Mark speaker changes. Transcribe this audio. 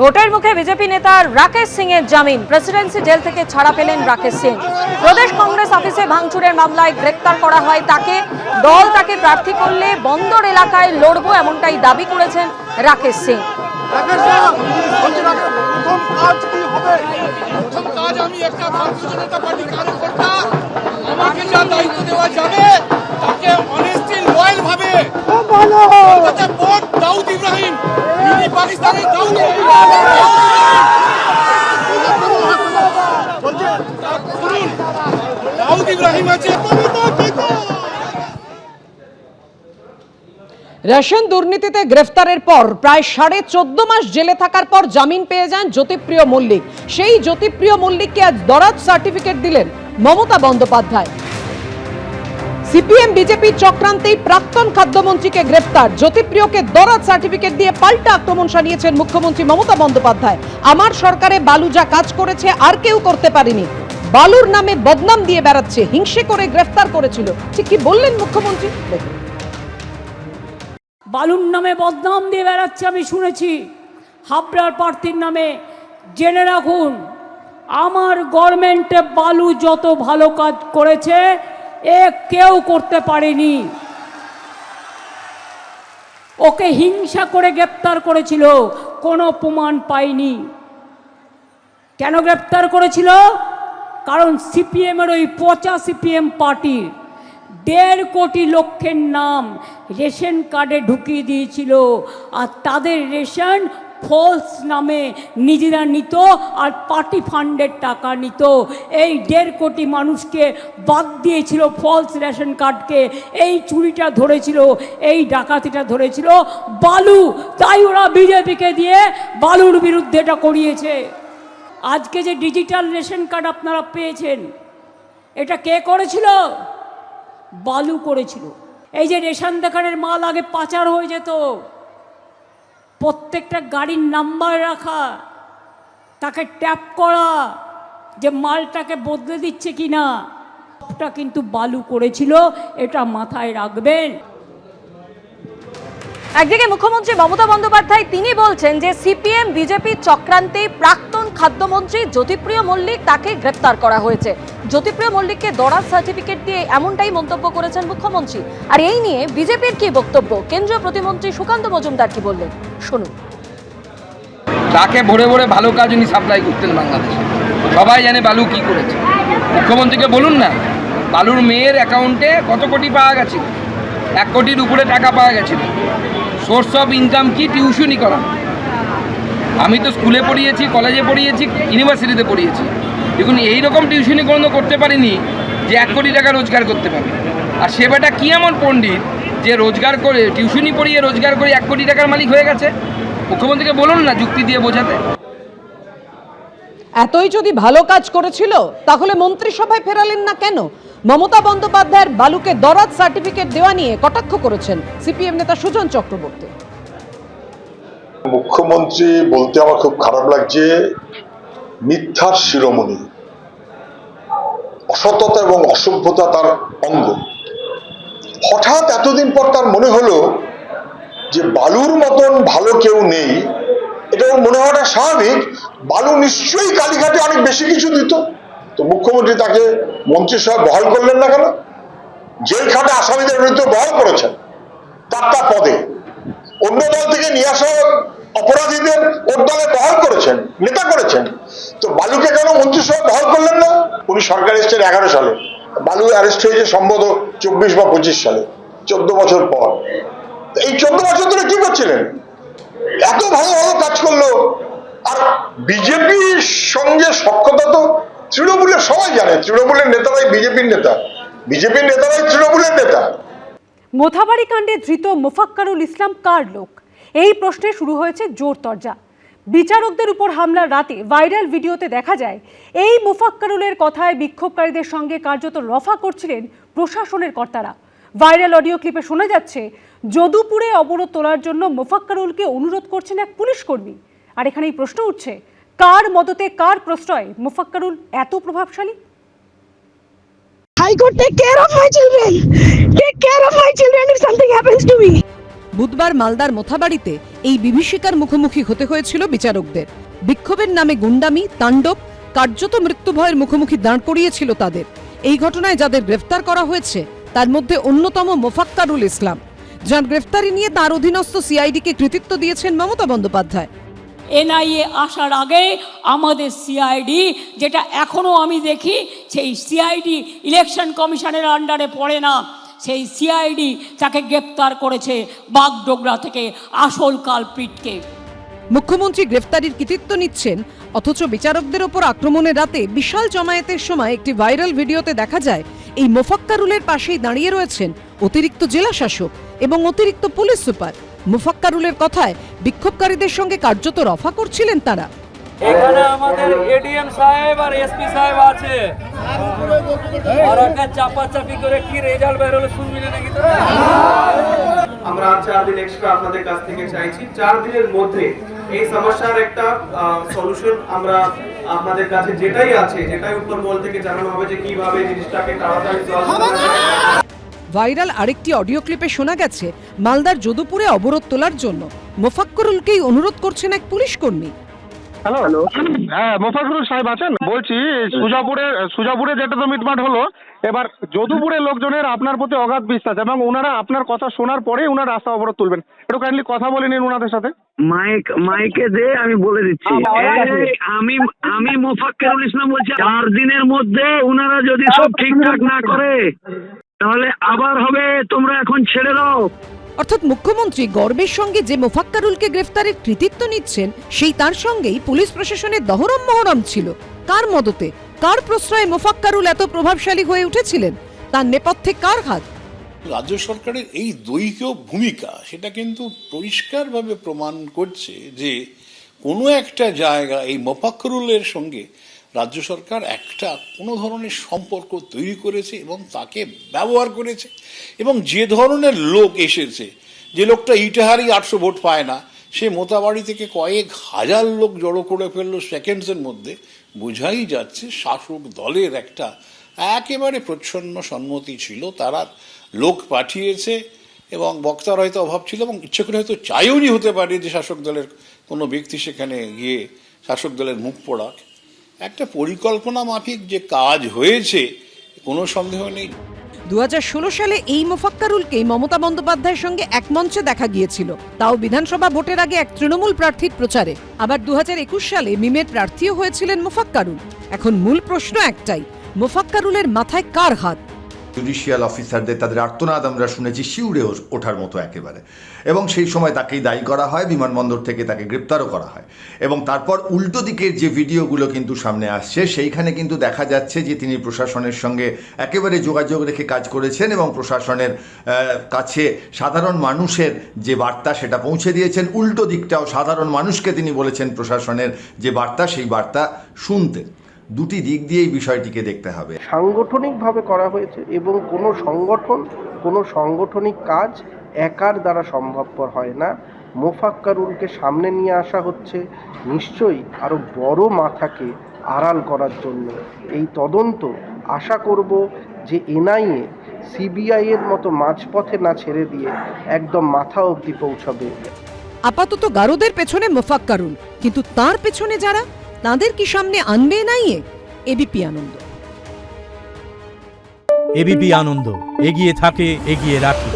Speaker 1: ভোটের মুখে বিজেপি নেতা রাকেশ সিং এর জামিন। প্রেসিডেন্সি জেল থেকে ছাড়া পেলেন রাকেশ সিং। প্রদেশ কংগ্রেস অফিসে ভাঙচুরের মামলায় গ্রেপ্তার করা হয় তাকে। দল তাকে প্রার্থী করলে বন্দর এলাকায় লড়বো এমনটাই দাবি করেছেন রাকেশ সিং।
Speaker 2: আমি একটা ভারতীয় জনতা পার্টি কার্যকর্তা, আমাকে যা দায়িত্ব দেওয়া যাবে তাকে অনেস্টলি লয়াল ভাবে দাউদ ইব্রাহিম, মিনি পাকিস্তানের দাউদ ইব্রাহিম আছে।
Speaker 3: রেশন দুর্নীতিতে গ্রেফতারের পর প্রায় 14.5 মাস জেলে থাকার পর জামিন পেয়ে যান জ্যোতিপ্রিয় মল্লিক। সেই জ্যোতিপ্রিয় মল্লিককে আজ দরাজ সার্টিফিকেট দিলেন মমতা বন্দ্যোপাধ্যায়। সিপিএম বিজেপি চক্রান্তেই প্রাক্তন খাদ্যমন্ত্রীকে গ্রেফতার। জ্যোতিপ্রিয়কে দরাজ সার্টিফিকেট দিয়ে পাল্টা আক্রমণ শানিয়েছেন মুখ্যমন্ত্রী মমতা বন্দ্যোপাধ্যায়। আমার সরকারে বালু যা কাজ করেছে আর কেউ করতে পারেনি, বালুর নামে বদনাম দিয়ে বেড়াচ্ছে, হিংসে করে গ্রেফতার করেছিল। ঠিক কি বললেন মুখ্যমন্ত্রী দেখুন।
Speaker 4: বালুর নামে বদনাম দিয়ে বেড়াচ্ছে আমি শুনেছি, হাবড়ার প্রার্থীর নামে। জেনে রাখুন, আমার গভর্নমেন্টে বালু যত ভালো কাজ করেছে এ কেউ করতে পারেনি। ওকে হিংসা করে গ্রেপ্তার করেছিল, কোনো প্রমাণ পাইনি। কেন গ্রেপ্তার করেছিল? কারণ সিপিএমের ওই পচা সিপিএম পার্টির 1.5 কোটি লোকের নাম রেশন কার্ডে ঢুকিয়ে দিয়েছিল, আর তাদের রেশন ফলস নামে নিজেরা নিত আর পার্টি ফান্ডের টাকা নিত। এই 1.5 কোটি মানুষকে বাদ দিয়েছিল ফলস রেশন কার্ডকে। এই চুরিটা ধরেছিল, এই ডাকাতিটা ধরেছিল বালু। তাই ওরা বিজেপিকে দিয়ে বালুর বিরুদ্ধে এটা করিয়েছে। আজকে যে ডিজিটাল রেশন কার্ড আপনারা পেয়েছেন, এটা কে করেছিল? বালু করেছিল। এই যে রেশন দোকানের মাল আগে পাচার হয়ে যেত, প্রত্যেকটা গাড়ির নাম্বার রাখা, তাকে ট্যাপ করা যে মালটাকে বদলে দিচ্ছে কিনা, সবটা কিন্তু বালু করেছিল, এটা মাথায় রাখবেন।
Speaker 1: একদিকে মুখ্যমন্ত্রী মমতা বন্দ্যোপাধ্যায় তিনি বলছেন যে সিপিএম বিজেপি চক্রান্তে প্রাক্তন খাদ্যমন্ত্রী জ্যোতিপ্রিয় মল্লিক তাকে গ্রেপ্তার করা হয়েছে। জ্যোতিপ্রিয় মল্লিককে দরাজ সার্টিফিকেট দিয়ে এমনটাই মন্তব্য করেছেন মুখ্যমন্ত্রী। আর এই নিয়ে বিজেপির কি বক্তব্য, কেন্দ্রীয় প্রতিমন্ত্রী সুকান্ত মজুমদার কি বললেন শুনুন।
Speaker 5: তাকে ভরে ভরে ভালো কাজ উনি সাপ্লাই করতেন বাংলাদেশে, সবাই জানে বালু কি করেছে। মুখ্যমন্ত্রীকে বলুন না, বালুর মেয়ের অ্যাকাউন্টে কত কোটি পাওয়া গেছিল, 1 কোটির উপরে টাকা পাওয়া গেছিল। সোর্স অফ ইনকাম কি? টিউশনি করা। আমি তো স্কুলে পড়িয়েছি, কলেজে পড়িয়েছি, ইউনিভার্সিটিতে পড়িয়েছি। দেখুন, এইরকম টিউশনি কোনো করতে পারিনি যে 1 কোটি টাকা রোজগার করতে পারে। আর সে বেটা কি এমন পণ্ডিত যে রোজগার করে, টিউশনি পড়িয়ে রোজগার করে 1 কোটি টাকার মালিক হয়ে গেছে? মুখ্যমন্ত্রীকে বলুন না যুক্তি দিয়ে বোঝাতে।
Speaker 3: এতই যদি ভালো কাজ করেছিল তাহলে মন্ত্রিসভায় ফেরালেন না কেন? মমতা বন্দ্যোপাধ্যায়ের বালুকে দরাজ সার্টিফিকেট দেওয়া নিয়ে কটাক্ষ করেছেন সিপিএম নেতা সুজন চক্রবর্তী।
Speaker 6: মুখ্যমন্ত্রী বলতে আমার খুব খারাপ লাগছে, মিথ্যার শিরোমণি, অসততা এবং অসভ্যতা তার অঙ্গ। হঠাৎ এতদিন পর তার মনে হলো যে বালুর মতন ভালো কেউ নেই। এটা মনে হওয়াটা স্বাভাবিক। বালু নিশ্চয়ই কালীঘাটে অনেক বেশি কিছু দিত। তো মুখ্যমন্ত্রী তাকে মন্ত্রিসভায় বহাল করলেন না কেন? জেল খাটে আসামিদের বিরুদ্ধে বহাল করেছেন তার পদে। অন্য দল থেকে নিয়ে আসা অপরাধীদের ওর দলে বহাল করেছেন, নেতা করেছেন। তো বালুকে কেন মন্ত্রিসভায় বহাল করলেন না? উনি সরকার এসেছেন 11 সালে, বালু অ্যারেস্ট হয়েছে সম্ভবত 24 বা 25 সালে, 14 বছর পর। এই 14 বছর ধরে কি করছিলেন? এত ভালো ভালো কাজ করলো। আর বিজেপির সঙ্গে সখ্যতা তো তৃণমূলের সবাই জানে, তৃণমূলের নেতারাই বিজেপির নেতা, বিজেপির নেতারাই তৃণমূলের নেতা।
Speaker 7: মোথাবাড়ি কাণ্ডে ধৃত মোফাক্কারুল ইসলাম কার লোক, এই প্রশ্নে শুরু হয়েছে জোর তরজা। বিচারকদের উপর হামলার রাতে ভাইরাল ভিডিওতে দেখা যায় এই মোফাক্কারুলের কথায় বিক্ষোভকারীদের সঙ্গে কার্যত রফা করছিলেন প্রশাসনের কর্তারা। ভাইরাল অডিও ক্লিপে শোনা যাচ্ছে যদুপুরে অবরোধ তোলার জন্য মোফাক্কারুলকে অনুরোধ করছেন এক পুলিশ কর্মী। আর এখানেই প্রশ্ন উঠছে, কার মদতে, কার প্রশ্রয়ে মোফাক্কারুল এত প্রভাবশালী?
Speaker 8: I could take care of my children. Take care of my children if something happens to me.
Speaker 3: বুধবার মালদার মোথাবাড়িতে এই বিভীষিকার মুখোমুখি হতে হয়েছিল বিচারকদের। বিক্ষোভের নামে গুন্ডামি, তাণ্ডব, কার্যত মৃত্যুভয়ের মুখোমুখি দাঁড় করিয়েছিল তাদের। এই ঘটনায় যাদের গ্রেফতার করা হয়েছে তার মধ্যে অন্যতম মোফাক্কারুল ইসলাম, যার গ্রেফতারি নিয়ে তার অধীনস্থ সিআইডিকে কৃতিত্ব দিয়েছেন মমতা বন্দ্যোপাধ্যায়।
Speaker 4: এনআইএ আসার আগে আমাদের সিআইডি, যেটা এখনও আমি দেখি সেই সিআইডি ইলেকশন কমিশনের আন্ডারে পড়ে না, সেই সিআইডি তাকে গ্রেপ্তার করেছে বাগডোগরা থেকে আসল কালপ্রিটকে।
Speaker 3: মুখ্যমন্ত্রী গ্রেফতারির কৃতিত্ব নিচ্ছেন, অথচ বিচারকদের ওপর আক্রমণের রাতে বিশাল জমায়েতের সময় একটি ভাইরাল ভিডিওতে দেখা যায় এই মোফাক্কারুলের পাশেই দাঁড়িয়ে রয়েছেন অতিরিক্ত জেলা শাসক এবং অতিরিক্ত পুলিশ সুপার। মোফাক্কারুলের কথায় বিক্ষোভকারীদের সঙ্গে কার্যত রফা করছিলেন তারা।
Speaker 8: এখানে আমাদের এডিএম সাহেব আর এসপি সাহেব আছে, আর একটা চাপাচাপি করে কি রেজাল্ট বের হলো শুনবি না নাকি তোরা?
Speaker 9: আমরা 4 দিন এক্সট্রা আপনাদের কাছ থেকে চাইছি। 4 দিনের মধ্যে এই সমস্যার একটা সলিউশন আমরা আপনাদের কাছে যেটাই আছে, যেটাই উপর মহল থেকে জানানো হবে যে কিভাবে জিনিসটাকে তাড়াতাড়ি সলভ করা যায়।
Speaker 3: ভাইরাল আরেকটি অডিও ক্লিপে শোনা গেছে মালদার যদুপুরে অবরোধ তোলার জন্য মোফাক্কারুলকেই অনুরোধ করছেন এক পুলিশ কর্মী।
Speaker 10: হ্যালো, হ্যাঁ মোফাক্কারুল সাহেব আছেন? বলছি সুজাপুরে যেটা তো মিটমাট হলো, এবার যদুপুরের লোকজনের আপনার প্রতি অগাধ বিশ্বাস এবং ওনারা আপনার কথা শোনার পরেই ওনারা রাস্তা অবরোধ তুলবেন। একটু কাইন্ডলি কথা বলে নিন ওনাদের সাথে।
Speaker 11: মাইকে দে, আমি বলে দিচ্ছি। আমি মোফাক্কারুল ইসলাম বলছি, 4 দিনের মধ্যে ওনারা যদি সব ঠিকঠাক না করে তাহলে আবার হবে, তোমরা এখন ছেড়ে দাও।
Speaker 3: অর্থাৎ মুখ্যমন্ত্রী গর্বের সঙ্গে যে মোফাক্কারুলকে গ্রেফতারের কৃতিত্ব নিচ্ছেন, সেই তার সঙ্গেই পুলিশ প্রশাসনের দহরম মহরম ছিল। কার মদতে, কার প্রশ্রয়ে মোফাক্কারুল এত প্রভাবশালী হয়ে উঠেছিলেন? তার নেপথ্যে কার হাত?
Speaker 12: রাজ্য সরকারের এই দৈহিক ভূমিকা সেটা কিন্তু পরিষ্কারভাবে প্রমাণ করছে যে কোনো একটা জায়গা এই মোফাক্কারুলের সঙ্গে রাজ্য সরকার একটা কোনো ধরনের সম্পর্ক তৈরি করেছে এবং তাকে ব্যবহার করেছে। এবং যে ধরনের লোক এসেছে, যে লোকটা ইটাহারি 800 ভোট পায় না, সে মোতাবাড়ি থেকে কয়েক হাজার লোক জড়ো করে ফেললো সেকেন্ডসের মধ্যে, বোঝাই যাচ্ছে শাসক দলের একটা একেবারে প্রচ্ছন্ন সম্মতি ছিল। তারা লোক পাঠিয়েছে এবং বক্তার হয়তো অভাব ছিল এবং ইচ্ছে করে হয়তো চাইওনি হতে পারে যে শাসক দলের কোনো ব্যক্তি সেখানে গিয়ে শাসক দলের মুখ পোড়াক। একটা পরিকল্পনা মাফিক যে কাজ হয়েছে কোনো সন্দেহ নেই।
Speaker 3: 2016 সালে এই মোফাক্কারুলকেই মমতা বন্দ্যোপাধ্যায়ের সঙ্গে এক মঞ্চে দেখা গিয়েছিল, তাও বিধানসভা ভোটের আগে এক তৃণমূল প্রার্থীর প্রচারে। আবার 2021 সালে মিমের প্রার্থীও হয়েছিলেন মোফাক্কারুল। এখন মূল প্রশ্ন একটাই, মোফাক্কারুলের মাথায় কার হাত?
Speaker 13: জুডিশিয়াল অফিসারদের তাদের আর্তনাদ আমরা শুনেছি শিউরে ওঠার মতো একেবারে, এবং সেই সময় তাকেই দায়ী করা হয়, বিমানবন্দর থেকে তাকে গ্রেপ্তারও করা হয়। এবং তারপর উল্টো দিকের যে ভিডিওগুলো কিন্তু সামনে আসছে, সেইখানে কিন্তু দেখা যাচ্ছে যে তিনি প্রশাসনের সঙ্গে একেবারে যোগাযোগ রেখে কাজ করেছেন এবং প্রশাসনের কাছে সাধারণ মানুষের যে বার্তা সেটা পৌঁছে দিয়েছেন। উল্টো দিকটাও সাধারণ মানুষকে তিনি বলেছেন প্রশাসনের যে বার্তা, সেই বার্তা শুনতে। দুটি দিক দিয়ে এই বিষয়টিকে দেখতে হবে।
Speaker 14: সাংগঠনিকভাবে করা হয়েছে এবং কোনো সংগঠন, কোনো সাংগঠনিক কাজ একার দ্বারা সম্ভবপর হয় না। মোফাক্কারুলকে সামনে নিয়ে আসা হচ্ছে নিশ্চয়ই আরও বড় মাথাকে আড়াল করার জন্য। এই তদন্ত আশা করব যে এনআইএ সিবিআইয়ের মতো মাঝপথে না ছেড়ে দিয়ে একদম মাথা অবধি পৌঁছাবে।
Speaker 3: আপাতত গারদের পেছনে মোফাক্কারুল, কিন্তু তার পেছনে যারা, তাদের কি সামনে আনবে এনআইএ? এবিপি আনন্দ।
Speaker 15: এবিপি আনন্দ, এগিয়ে থাকে, এগিয়ে রাখে।